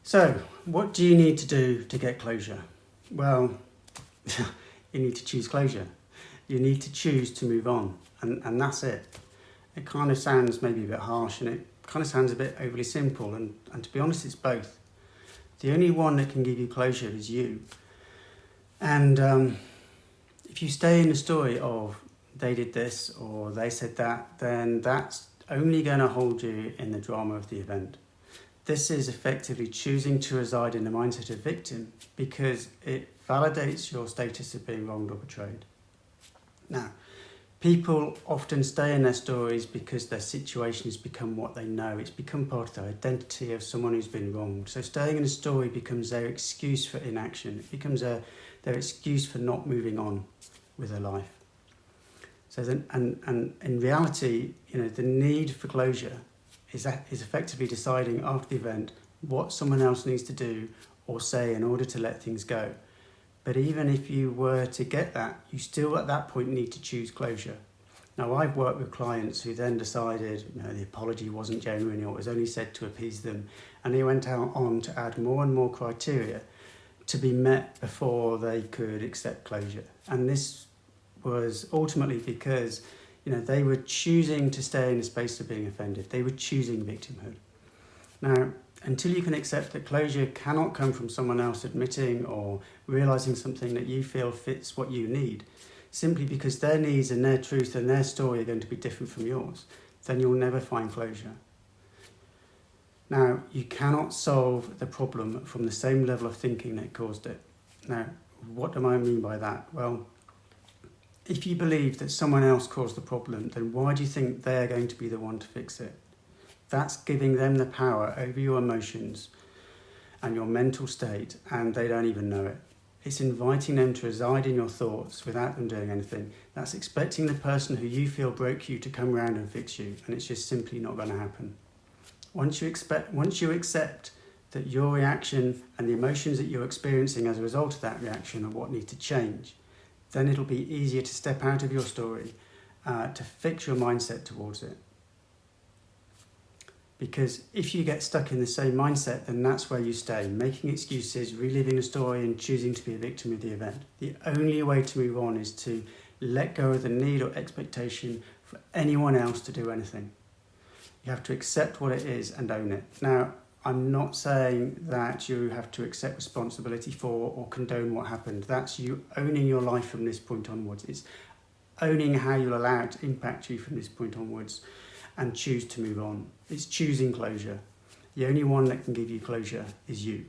So, what do you need to do to get closure? Well, you need to choose closure. You need to choose to move on, and that's it. It kind of sounds maybe a bit harsh, and it kind of sounds a bit overly simple, and to be honest, it's both. The only one that can give you closure is you. And if you stay in the story of they did this or they said that, then that's only going to hold you in the drama of the event. This is effectively choosing to reside in the mindset of victim because it validates your status of being wronged or betrayed. Now, people often stay in their stories because their situation has become what they know. It's become part of their identity of someone who's been wronged. So staying in a story becomes their excuse for inaction. It becomes their excuse for not moving on with their life. So then, and in reality, the need for closure is effectively deciding after the event what someone else needs to do or say in order to let things go. But even if you were to get that, you still at that point need to choose closure. Now, I've worked with clients who then decided the apology wasn't genuine or it was only said to appease them, and they went on to add more and more criteria to be met before they could accept closure. And this was ultimately because they were choosing to stay in the space of being offended. They were choosing victimhood. Now, until you can accept that closure cannot come from someone else admitting or realising something that you feel fits what you need, simply because their needs and their truth and their story are going to be different from yours, then you'll never find closure. Now, you cannot solve the problem from the same level of thinking that caused it. Now, what do I mean by that? Well, if you believe that someone else caused the problem, then why do you think they're going to be the one to fix it? That's giving them the power over your emotions and your mental state, and they don't even know it. It's inviting them to reside in your thoughts without them doing anything. That's expecting the person who you feel broke you to come around and fix you, and it's just simply not going to happen. Once you accept that your reaction and the emotions that you're experiencing as a result of that reaction are what need to change, then it'll be easier to step out of your story, to fix your mindset towards it. Because if you get stuck in the same mindset, then that's where you stay, making excuses, reliving the story and choosing to be a victim of the event. The only way to move on is to let go of the need or expectation for anyone else to do anything. You have to accept what it is and own it. Now, I'm not saying that you have to accept responsibility for or condone what happened. That's you owning your life from this point onwards. It's owning how you'll allow it to impact you from this point onwards and choose to move on. It's choosing closure. The only one that can give you closure is you.